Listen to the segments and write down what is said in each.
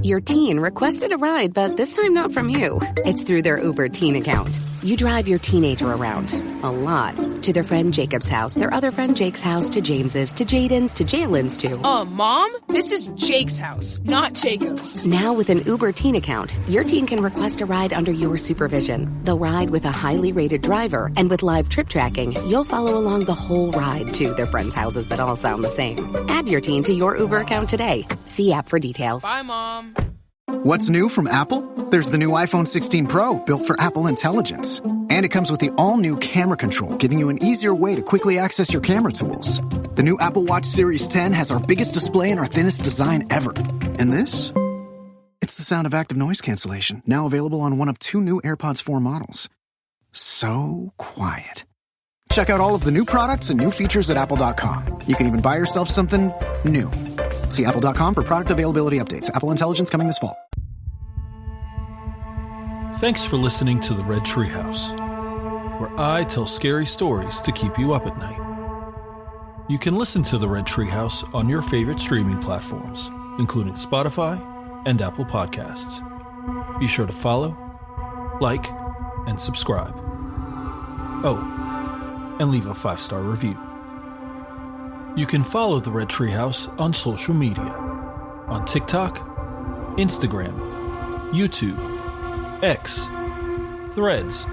Your teen requested a ride, but this time not from you. It's through their Uber teen account. You drive your teenager around, a lot, to their friend Jacob's house, their other friend Jake's house, to James's, to Jaden's, to Jalen's, to... Mom? This is Jake's house, not Jacob's. Now with an Uber teen account, your teen can request a ride under your supervision. They'll ride with a highly rated driver, and with live trip tracking, you'll follow along the whole ride to their friends' houses that all sound the same. Add your teen to your Uber account today. See app for details. Bye, Mom. What's new from Apple? There's the new iPhone 16 Pro, built for Apple Intelligence. And it comes with the all-new camera control, giving you an easier way to quickly access your camera tools. The new Apple Watch Series 10 has our biggest display and our thinnest design ever. And this? It's the sound of active noise cancellation, now available on one of 2 new AirPods 4 models. So quiet. Check out all of the new products and new features at apple.com. You can even buy yourself something new. See apple.com for product availability updates. Apple Intelligence coming this fall. Thanks for listening to the Red Treehouse, where I tell scary stories to keep you up at night. You can listen to the Red Treehouse on your favorite streaming platforms, including Spotify and Apple Podcasts. Be sure to follow, like, and subscribe. Oh, and leave a 5-star review. You can follow the Red Treehouse on social media, on TikTok, Instagram, YouTube, X, Threads,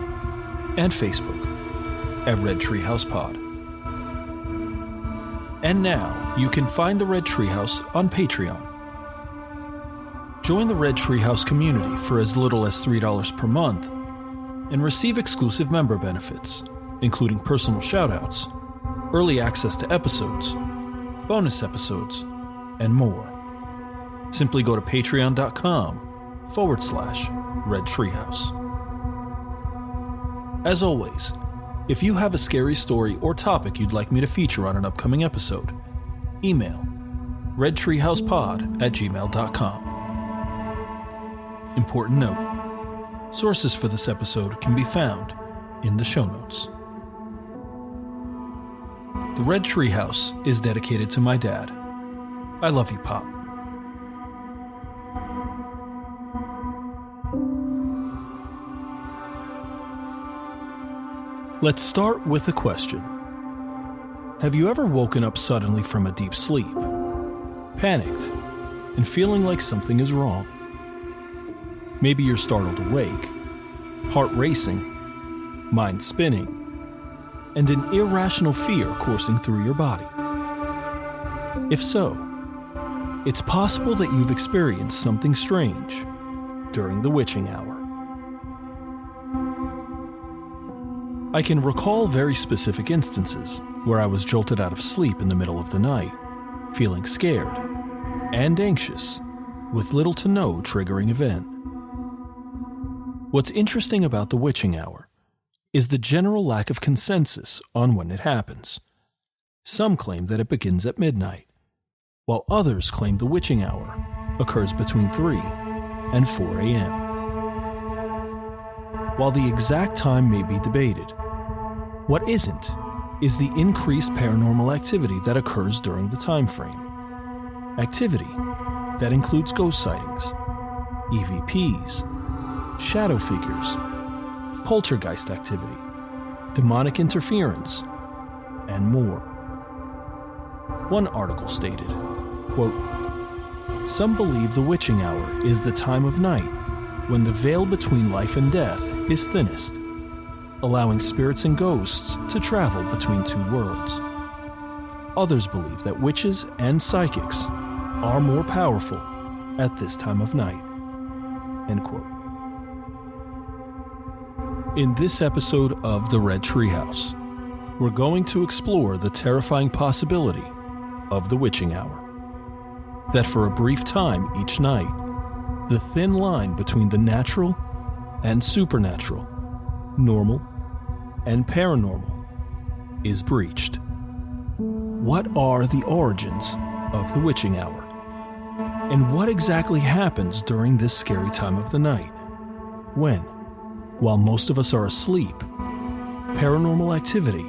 and Facebook at Red Treehouse Pod. And now you can find the Red Treehouse on Patreon. Join the Red Treehouse community for as little as $3 per month and receive exclusive member benefits, including personal shoutouts, early access to episodes, bonus episodes, and more. Simply go to patreon.com/Red Treehouse. As always, if you have a scary story or topic you'd like me to feature on an upcoming episode, email redtreehousepod@gmail.com. Important note, sources for this episode can be found in the show notes. The Red Treehouse is dedicated to my dad. I love you, Pop. Let's start with a question. Have you ever woken up suddenly from a deep sleep, panicked, and feeling like something is wrong? Maybe you're startled awake, heart racing, mind spinning, and an irrational fear coursing through your body. If so, it's possible that you've experienced something strange during the witching hour. I can recall very specific instances where I was jolted out of sleep in the middle of the night, feeling scared and anxious, with little to no triggering event. What's interesting about the witching hour is the general lack of consensus on when it happens. Some claim that it begins at midnight, while others claim the witching hour occurs between 3 and 4 a.m. While the exact time may be debated, what isn't is the increased paranormal activity that occurs during the time frame. Activity that includes ghost sightings, EVPs, shadow figures, poltergeist activity, demonic interference, and more. One article stated, quote, "Some believe the witching hour is the time of night when the veil between life and death is thinnest, allowing spirits and ghosts to travel between 2 worlds. Others believe that witches and psychics are more powerful at this time of night." End quote. In this episode of The Red Treehouse, we're going to explore the terrifying possibility of the witching hour. That for a brief time each night, the thin line between the natural and supernatural, normal and paranormal, is breached. What are the origins of the witching hour? And what exactly happens during this scary time of the night, when, while most of us are asleep, paranormal activity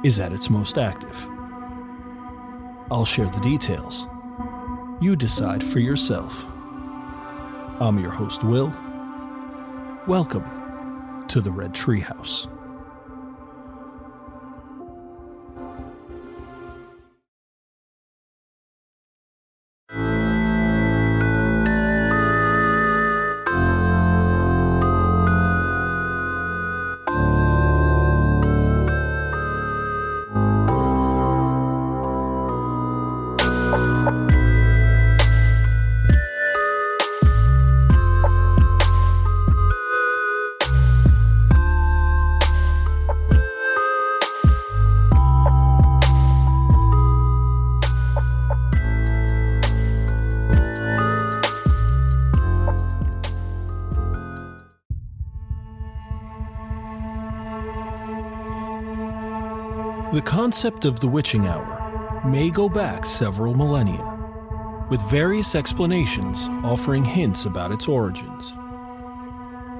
is at its most active? I'll share the details. You decide for yourself. I'm your host, Will. Welcome to the Red Treehouse. The concept of the witching hour may go back several millennia, with various explanations offering hints about its origins.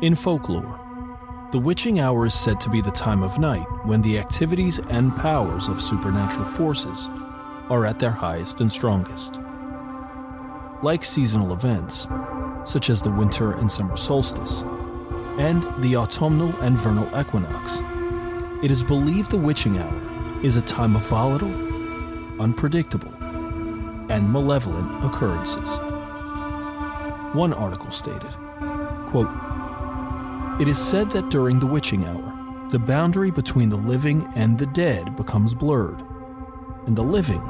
In folklore, the witching hour is said to be the time of night when the activities and powers of supernatural forces are at their highest and strongest. Like seasonal events, such as the winter and summer solstice, and the autumnal and vernal equinox, it is believed the witching hour is a time of volatile, unpredictable, and malevolent occurrences. One article stated, quote, "It is said that during the witching hour, the boundary between the living and the dead becomes blurred, and the living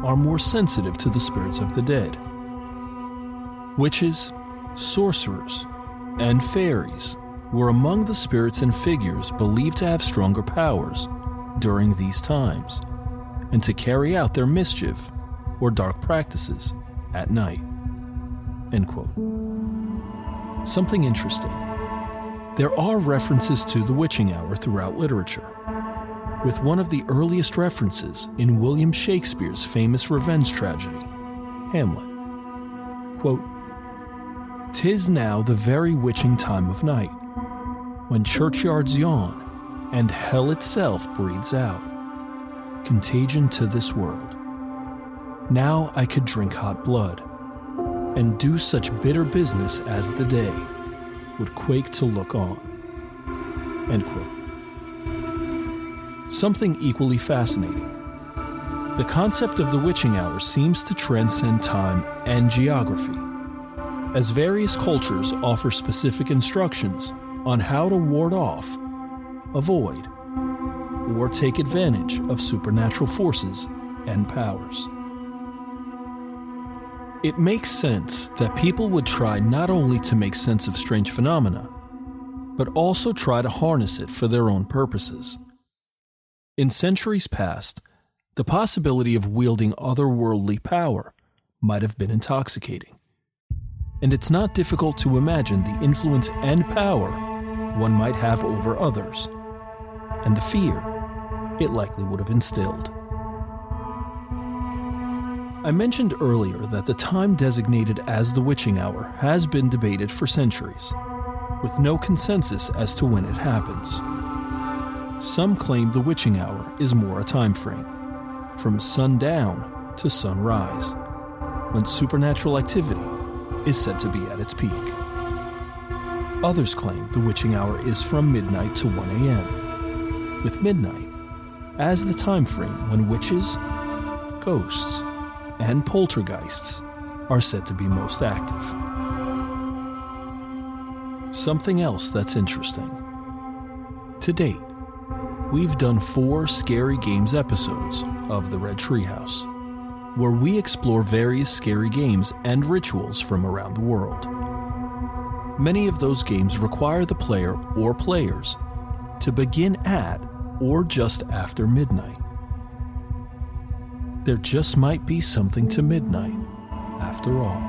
are more sensitive to the spirits of the dead. Witches, sorcerers, and fairies were among the spirits and figures believed to have stronger powers during these times, and to carry out their mischief or dark practices at night." End quote. Something interesting. There are references to the witching hour throughout literature, with one of the earliest references in William Shakespeare's famous revenge tragedy, Hamlet. Quote, "'Tis now the very witching time of night, when churchyards yawn and hell itself breathes out contagion to this world. Now I could drink hot blood and do such bitter business as the day would quake to look on." End quote. Something equally fascinating. The concept of the witching hour seems to transcend time and geography, as various cultures offer specific instructions on how to ward off, avoid, or take advantage of supernatural forces and powers. It makes sense that people would try not only to make sense of strange phenomena, but also try to harness it for their own purposes. In centuries past, the possibility of wielding otherworldly power might have been intoxicating, and it's not difficult to imagine the influence and power one might have over others, and the fear it likely would have instilled. I mentioned earlier that the time designated as the witching hour has been debated for centuries, with no consensus as to when it happens. Some claim the witching hour is more a time frame, from sundown to sunrise, when supernatural activity is said to be at its peak. Others claim the witching hour is from midnight to 1 a.m., with midnight as the time frame when witches, ghosts, and poltergeists are said to be most active. Something else that's interesting. To date, we've done 4 Scary Games episodes of the Red Treehouse, where we explore various scary games and rituals from around the world. Many of those games require the player or players to begin at or just after midnight. There just might be something to midnight, after all.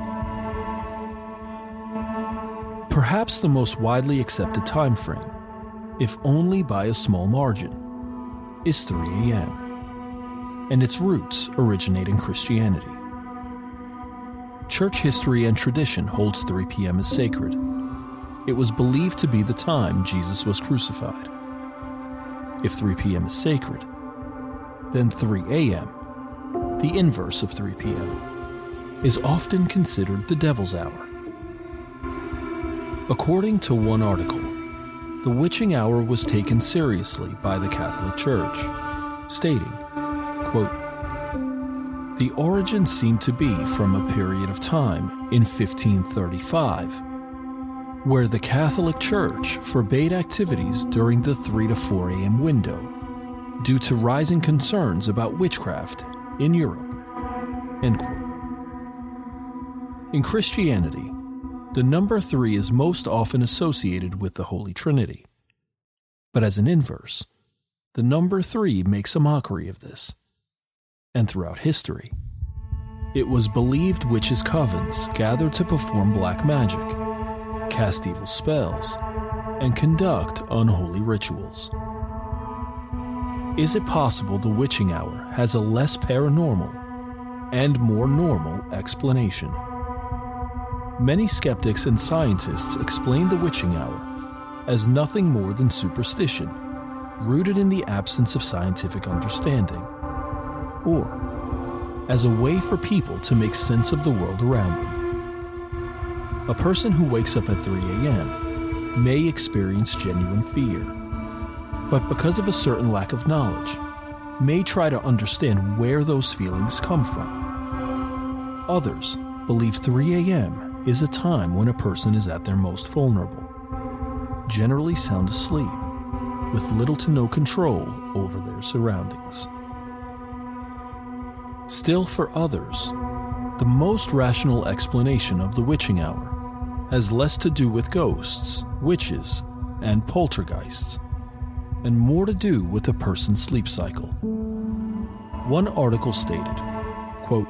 Perhaps the most widely accepted time frame, if only by a small margin, is 3 a.m., and its roots originate in Christianity. Church history and tradition holds 3 p.m. as sacred. It was believed to be the time Jesus was crucified. If 3 p.m. is sacred, then 3 a.m., the inverse of 3 p.m., is often considered the devil's hour. According to one article, the witching hour was taken seriously by the Catholic Church, stating, quote, "The origin seemed to be from a period of time in 1535, where the Catholic Church forbade activities during the 3 to 4 a.m. window due to rising concerns about witchcraft in Europe." End quote. In Christianity, the number 3 is most often associated with the Holy Trinity. But as an inverse, the number 3 makes a mockery of this. And throughout history, it was believed witches' covens gathered to perform black magic, cast evil spells, and conduct unholy rituals. Is it possible the witching hour has a less paranormal and more normal explanation? Many skeptics and scientists explain the witching hour as nothing more than superstition, rooted in the absence of scientific understanding, or as a way for people to make sense of the world around them. A person who wakes up at 3 a.m. may experience genuine fear, but because of a certain lack of knowledge, may try to understand where those feelings come from. Others believe 3 a.m. is a time when a person is at their most vulnerable, generally sound asleep, with little to no control over their surroundings. Still, for others, the most rational explanation of the witching hour has less to do with ghosts, witches, and poltergeists, and more to do with a person's sleep cycle. One article stated, quote,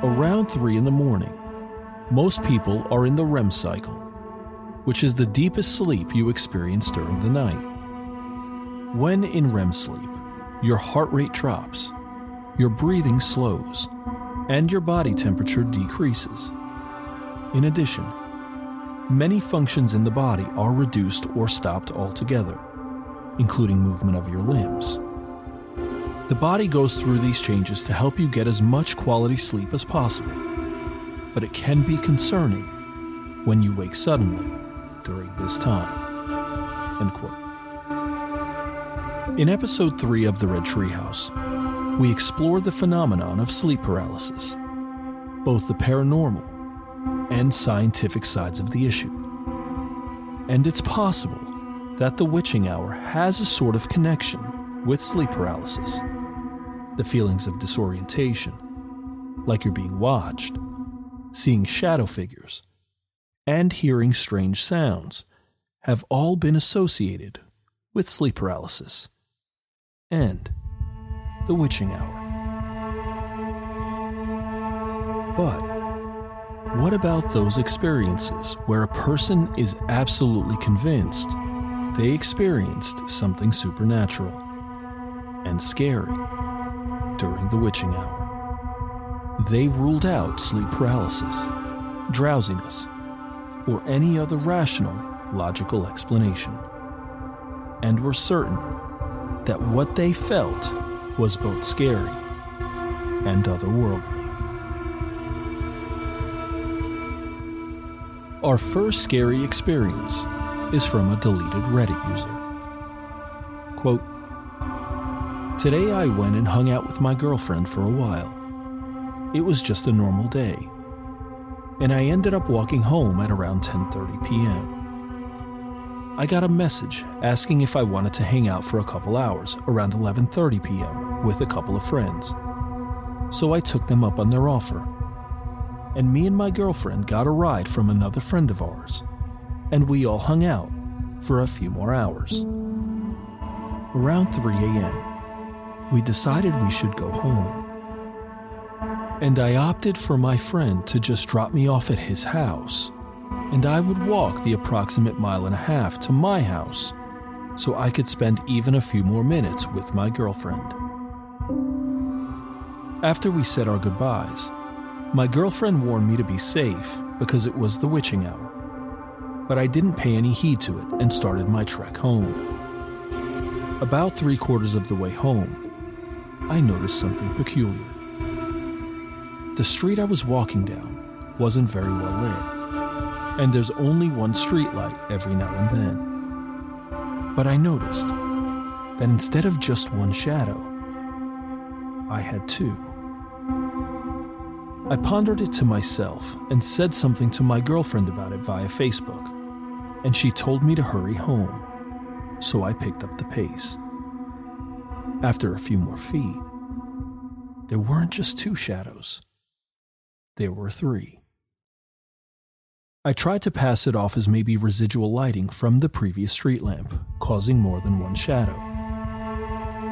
"Around 3 in the morning, most people are in the REM cycle, which is the deepest sleep you experience during the night. When in REM sleep, your heart rate drops, your breathing slows, and your body temperature decreases. In addition, many functions in the body are reduced or stopped altogether, including movement of your limbs. The body goes through these changes to help you get as much quality sleep as possible, but it can be concerning when you wake suddenly during this time." End quote. In episode 3 of the Red Treehouse, we explored the phenomenon of sleep paralysis, both the paranormal and scientific sides of the issue. And it's possible that the witching hour has a sort of connection with sleep paralysis. The feelings of disorientation, like you're being watched, seeing shadow figures, and hearing strange sounds have all been associated with sleep paralysis and the witching hour. But what about those experiences where a person is absolutely convinced they experienced something supernatural and scary during the witching hour? They ruled out sleep paralysis, drowsiness, or any other rational, logical explanation, and were certain that what they felt was both scary and otherworldly. Our first scary experience is from a deleted Reddit user. Quote, "Today I went and hung out with my girlfriend for a while. It was just a normal day, and I ended up walking home at around 10:30 p.m. I got a message asking if I wanted to hang out for a couple hours around 11:30 p.m. with a couple of friends, so I took them up on their offer, and me and my girlfriend got a ride from another friend of ours, and we all hung out for a few more hours. Around 3 a.m., we decided we should go home, and I opted for my friend to just drop me off at his house, and I would walk the approximate 1.5 miles to my house so I could spend even a few more minutes with my girlfriend. After we said our goodbyes, my girlfriend warned me to be safe because it was the witching hour, but I didn't pay any heed to it and started my trek home. About 3/4 of the way home, I noticed something peculiar. The street I was walking down wasn't very well lit, and there's only one streetlight every now and then. But I noticed that instead of just one shadow, I had two. I pondered it to myself and said something to my girlfriend about it via Facebook, and she told me to hurry home, so I picked up the pace. After a few more feet, there weren't just two shadows. There were three. I tried to pass it off as maybe residual lighting from the previous street lamp, causing more than one shadow.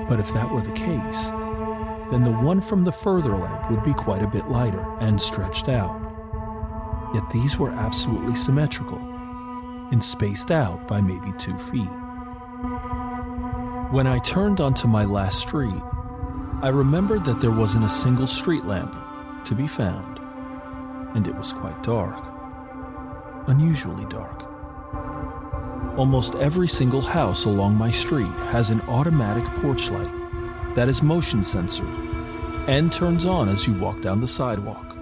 But if that were the case, then the one from the further lamp would be quite a bit lighter and stretched out. Yet these were absolutely symmetrical and spaced out by maybe 2 feet. When I turned onto my last street, I remembered that there wasn't a single street lamp to be found, and it was quite dark. Unusually dark. Almost every single house along my street has an automatic porch light that is motion censored and turns on as you walk down the sidewalk.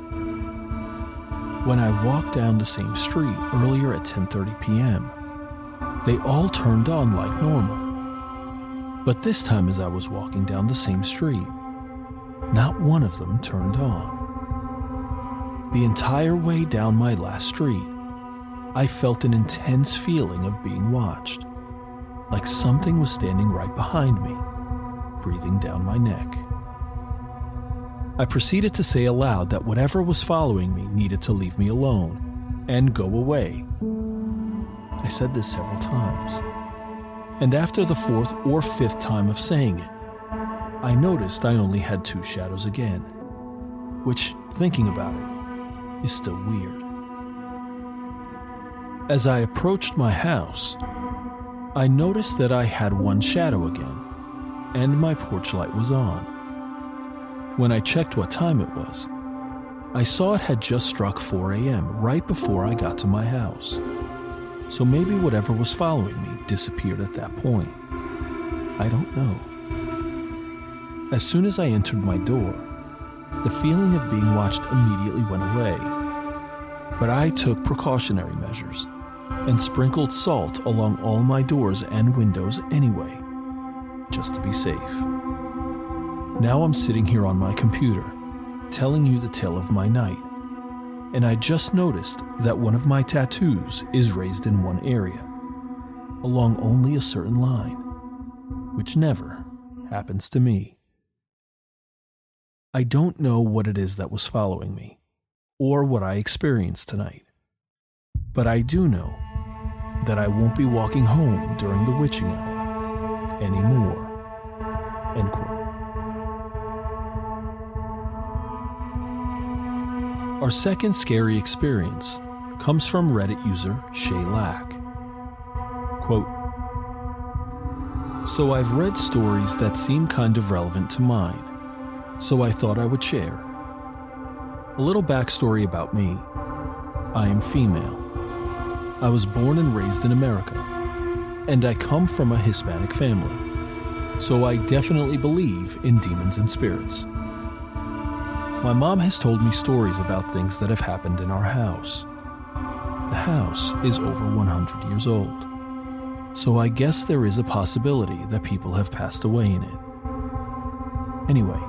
When I walked down the same street earlier at 10:30 p.m., they all turned on like normal. But this time as I was walking down the same street, not one of them turned on. The entire way down my last street, I felt an intense feeling of being watched, like something was standing right behind me, breathing down my neck. I proceeded to say aloud that whatever was following me needed to leave me alone and go away. I said this several times, and after the 4th or 5th time of saying it, I noticed I only had 2 shadows again, which, thinking about it, is still weird. As I approached my house, I noticed that I had 1 shadow again, and my porch light was on. When I checked what time it was, I saw it had just struck 4 a.m. right before I got to my house. So maybe whatever was following me disappeared at that point. I don't know. As soon as I entered my door, the feeling of being watched immediately went away. But I took precautionary measures and sprinkled salt along all my doors and windows anyway, just to be safe. Now I'm sitting here on my computer, telling you the tale of my night, and I just noticed that one of my tattoos is raised in one area, along only a certain line, which never happens to me. I don't know what it is that was following me, or what I experienced tonight, but I do know that I won't be walking home during the witching hour anymore. End quote. Our second scary experience comes from Reddit user Shaylack. Quote, "So I've read stories that seem kind of relevant to mine, so I thought I would share. A little backstory about me. I am female. I was born and raised in America, and I come from a Hispanic family, so I definitely believe in demons and spirits. My mom has told me stories about things that have happened in our house. The house is over 100 years old, so I guess there is a possibility that people have passed away in it. Anyway,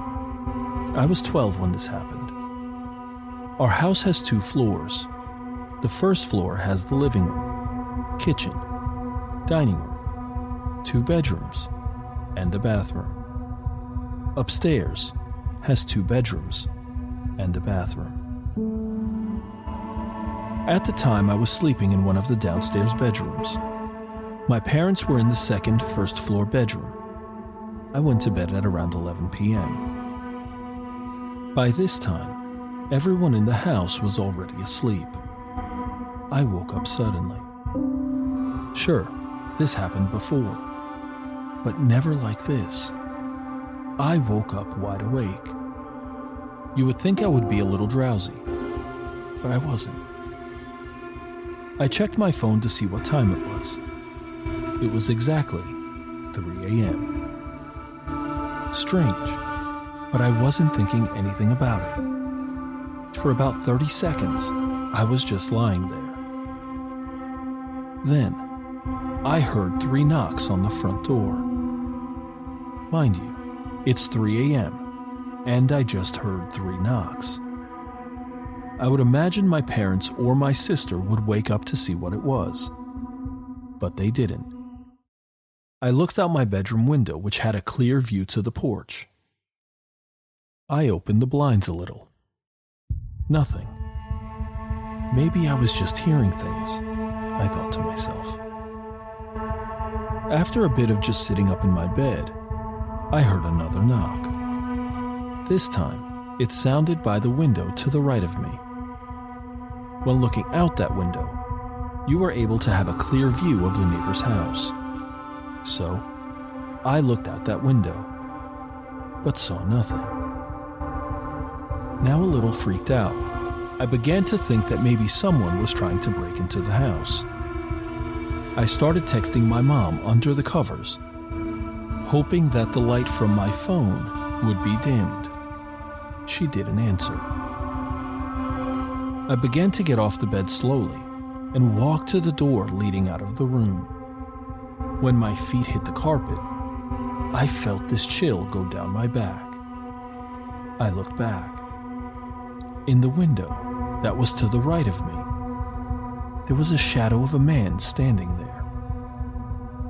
I was 12 when this happened. Our house has 2 floors. The first floor has the living room, kitchen, dining room, 2 bedrooms, and a bathroom. Upstairs has 2 bedrooms and a bathroom. At the time, I was sleeping in one of the downstairs bedrooms. My parents were in the second first floor bedroom. I went to bed at around 11 p.m. By this time, everyone in the house was already asleep. I woke up suddenly. Sure, this happened before, but never like this. I woke up wide awake. You would think I would be a little drowsy, but I wasn't. I checked my phone to see what time it was. It was exactly 3 a.m. Strange, but I wasn't thinking anything about it. For about 30 seconds, I was just lying there, Then, I heard 3 knocks on the front door. Mind you, it's 3 a.m., and I just heard 3 knocks. I would imagine my parents or my sister would wake up to see what it was, but they didn't. I looked out my bedroom window, which had a clear view to the porch. I opened the blinds a little. Nothing. Maybe I was just hearing things, I thought to myself. After a bit of just sitting up in my bed, I heard another knock. This time, it sounded by the window to the right of me. When looking out that window, you were able to have a clear view of the neighbor's house. So, I looked out that window, but saw nothing. Now a little freaked out, I began to think that maybe someone was trying to break into the house. I started texting my mom under the covers, hoping that the light from my phone would be dimmed. She didn't answer. I began to get off the bed slowly and walk to the door leading out of the room. When my feet hit the carpet, I felt this chill go down my back. I looked back. In the window that was to the right of me, there was a shadow of a man standing there.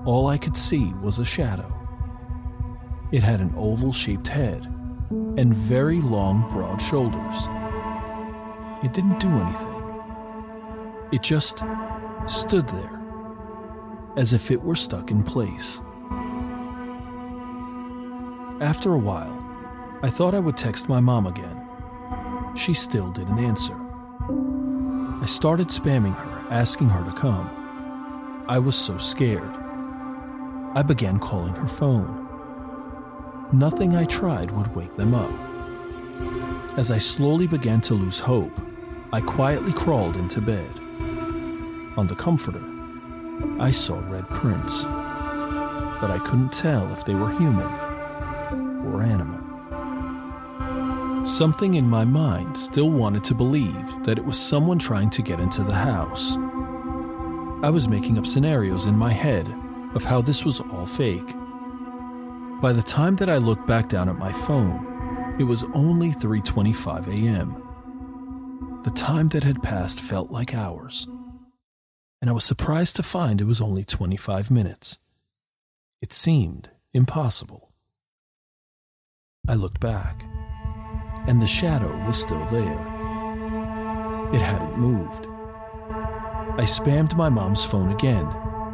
All I could see was a shadow. It had an oval-shaped head and very long, broad shoulders. It didn't do anything. It just stood there, as if it were stuck in place. After a while, I thought I would text my mom again. She still didn't answer. I started spamming her, asking her to come. I was so scared. I began calling her phone. Nothing I tried would wake them up. As I slowly began to lose hope, I quietly crawled into bed. On the comforter, I saw red prints, but I couldn't tell if they were human or animal. Something in my mind still wanted to believe that it was someone trying to get into the house. I was making up scenarios in my head of how this was all fake. By the time that I looked back down at my phone, it was only 3:25 a.m. The time that had passed felt like hours, and I was surprised to find it was only 25 minutes. It seemed impossible. I looked back, and the shadow was still there. It hadn't moved. I spammed my mom's phone again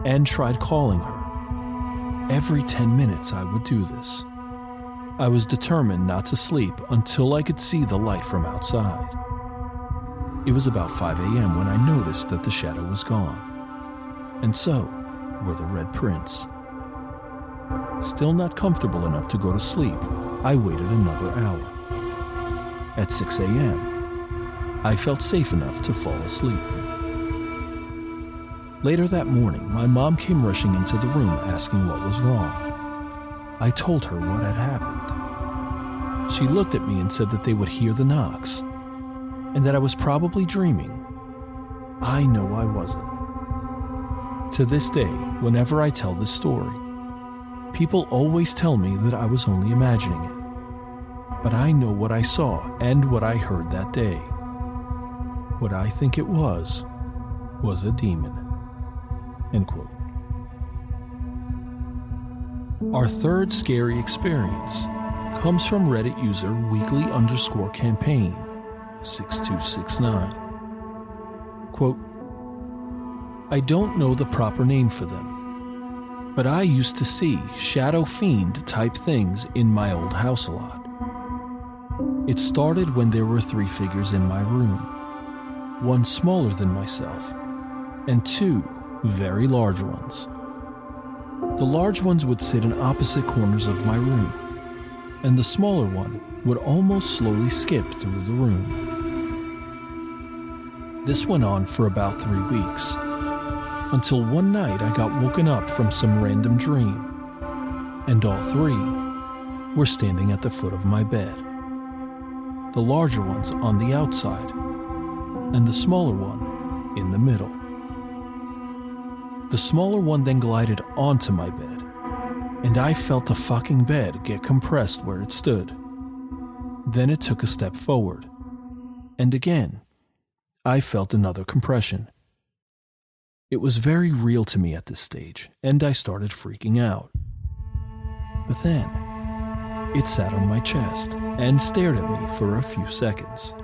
and tried calling her. Every 10 minutes I would do this. I was determined not to sleep until I could see the light from outside. It was about 5 a.m. when I noticed that the shadow was gone, and so were the red prints. Still not comfortable enough to go to sleep, I waited another hour. At 6 a.m., I felt safe enough to fall asleep. Later that morning, my mom came rushing into the room asking what was wrong. I told her what had happened. She looked at me and said that they would hear the knocks, and that I was probably dreaming. I know I wasn't. To this day, whenever I tell this story, people always tell me that I was only imagining it. But I know what I saw and what I heard that day. What I think it was a demon. End quote. Our third scary experience comes from Reddit user weekly_campaign 6269. Quote, I don't know the proper name for them, but I used to see shadow fiend type things in my old house a lot. It started when there were 3 figures in my room, one smaller than myself, and 2 very large ones. The large ones would sit in opposite corners of my room, and the smaller one would almost slowly skip through the room. This went on for about 3 weeks, until one night I got woken up from some random dream, and all 3 were standing at the foot of my bed. The larger ones on the outside, and the smaller one in the middle. The smaller one then glided onto my bed, and I felt the fucking bed get compressed where it stood. Then it took a step forward, and again, I felt another compression. It was very real to me at this stage, and I started freaking out. But then, it sat on my chest and stared at me for a few seconds.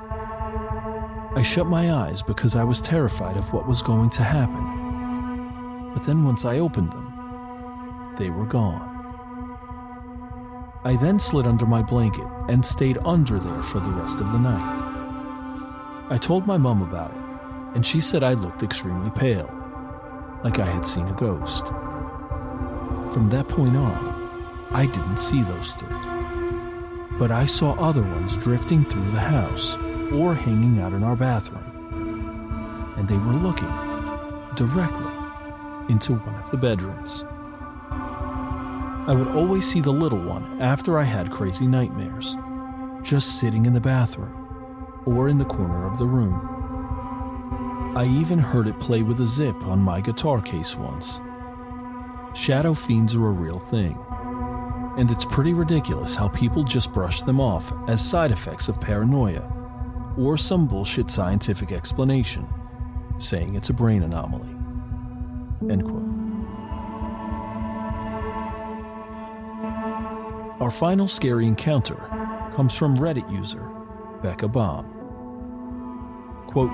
I shut my eyes because I was terrified of what was going to happen. But then once I opened them, they were gone. I then slid under my blanket and stayed under there for the rest of the night. I told my mom about it, and she said I looked extremely pale, like I had seen a ghost. From that point on, I didn't see those three, but I saw other ones drifting through the house or hanging out in our bathroom, and they were looking directly into one of the bedrooms. I would always see the little one after I had crazy nightmares, just sitting in the bathroom or in the corner of the room. I even heard it play with a zip on my guitar case once. Shadow fiends are a real thing, and it's pretty ridiculous how people just brush them off as side effects of paranoia or some bullshit scientific explanation, saying it's a brain anomaly. End quote. Our final scary encounter comes from Reddit user Becca Baum. Quote,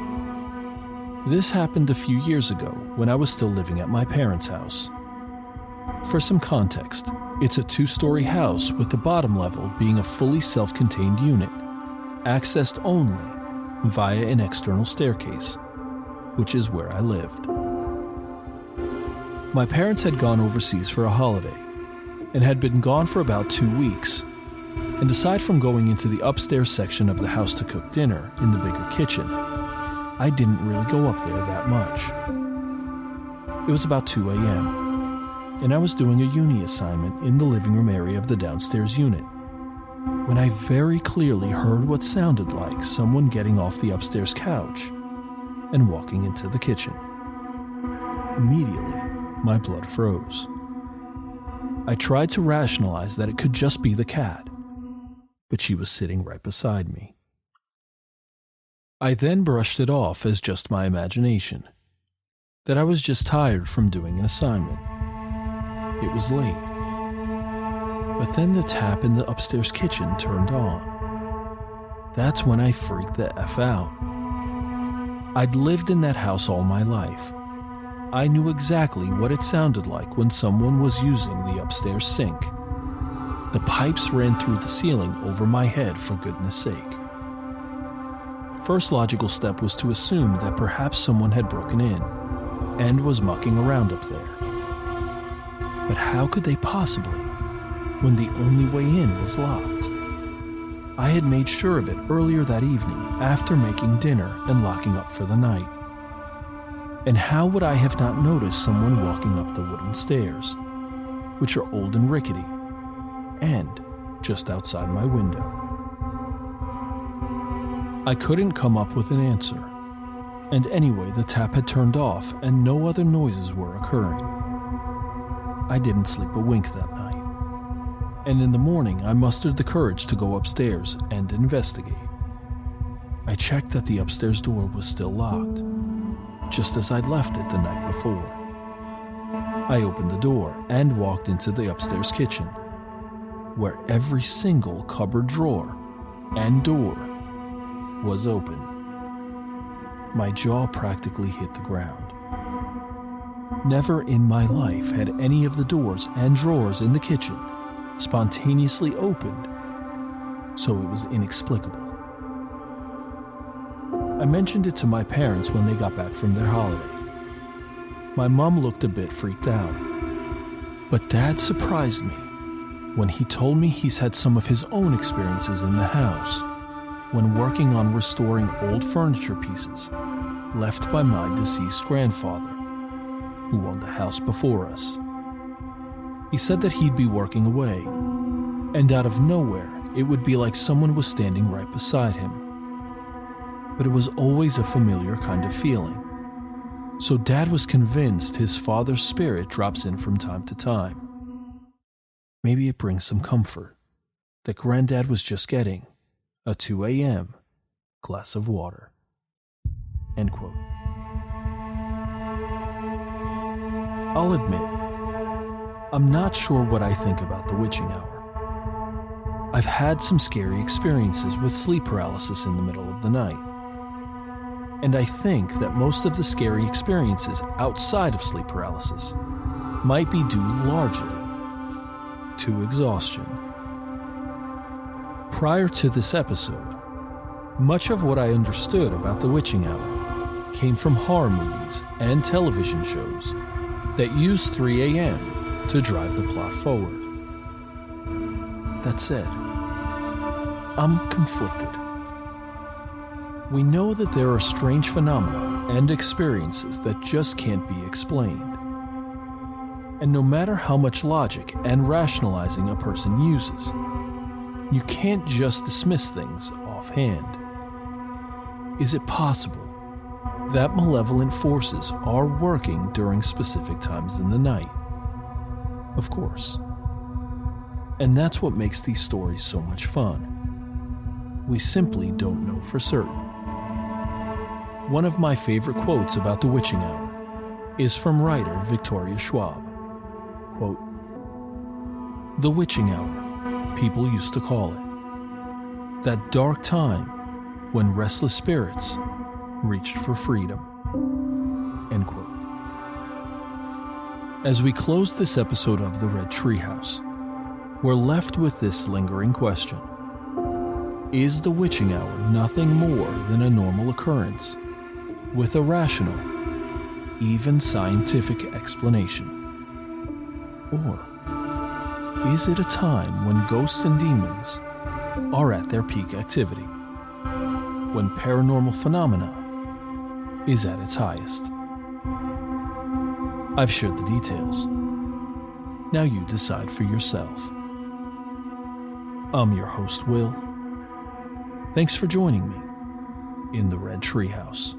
"This happened a few years ago when I was still living at my parents' house. For some context, it's a 2-story house with the bottom level being a fully self-contained unit, accessed only via an external staircase, which is where I lived. My parents had gone overseas for a holiday and had been gone for about 2 weeks, and aside from going into the upstairs section of the house to cook dinner in the bigger kitchen, I didn't really go up there that much. It was about 2 a.m., and I was doing a uni assignment in the living room area of the downstairs unit, when I very clearly heard what sounded like someone getting off the upstairs couch and walking into the kitchen. Immediately, my blood froze. I tried to rationalize that it could just be the cat, but she was sitting right beside me. I then brushed it off as just my imagination, that I was just tired from doing an assignment. It was late. But then the tap in the upstairs kitchen turned on. That's when I freaked the F out. I'd lived in that house all my life. I knew exactly what it sounded like when someone was using the upstairs sink. The pipes ran through the ceiling over my head, for goodness sake. First logical step was to assume that perhaps someone had broken in and was mucking around up there. But how could they possibly, when the only way in was locked? I had made sure of it earlier that evening after making dinner and locking up for the night. And how would I have not noticed someone walking up the wooden stairs, which are old and rickety, and just outside my window? I couldn't come up with an answer, and anyway the tap had turned off and no other noises were occurring. I didn't sleep a wink that night, and in the morning I mustered the courage to go upstairs and investigate. I checked that the upstairs door was still locked, just as I'd left it the night before. I opened the door and walked into the upstairs kitchen, where every single cupboard drawer and door was open. My jaw practically hit the ground. Never in my life had any of the doors and drawers in the kitchen spontaneously opened, so it was inexplicable. I mentioned it to my parents when they got back from their holiday. My mom looked a bit freaked out, but Dad surprised me when he told me he's had some of his own experiences in the house when working on restoring old furniture pieces left by my deceased grandfather, who owned the house before us. He said that he'd be working away, and out of nowhere it would be like someone was standing right beside him. But it was always a familiar kind of feeling, So Dad was convinced his father's spirit drops in from time to time. Maybe it brings some comfort that Granddad was just getting a 2 a.m. glass of water. End quote. I'll admit, I'm not sure what I think about the witching hour. I've had some scary experiences with sleep paralysis in the middle of the night. And I think that most of the scary experiences outside of sleep paralysis might be due largely to exhaustion. Prior to this episode, much of what I understood about the witching hour came from horror movies and television shows that use 3 a.m. to drive the plot forward. That said, I'm conflicted. We know that there are strange phenomena and experiences that just can't be explained. And no matter how much logic and rationalizing a person uses, you can't just dismiss things offhand. Is it possible that malevolent forces are working during specific times in the night? Of course. And that's what makes these stories so much fun. We simply don't know for certain. One of my favorite quotes about the witching hour is from writer Victoria Schwab. Quote, "The witching hour, people used to call it. That dark time when restless spirits reached for freedom." End quote. As we close this episode of the Red Treehouse, we're left with this lingering question. Is the witching hour nothing more than a normal occurrence with a rational, even scientific explanation? Or is it a time when ghosts and demons are at their peak activity, when paranormal phenomena is at its highest? I've shared the details. Now you decide for yourself. I'm your host, Will. Thanks for joining me in the Red Treehouse.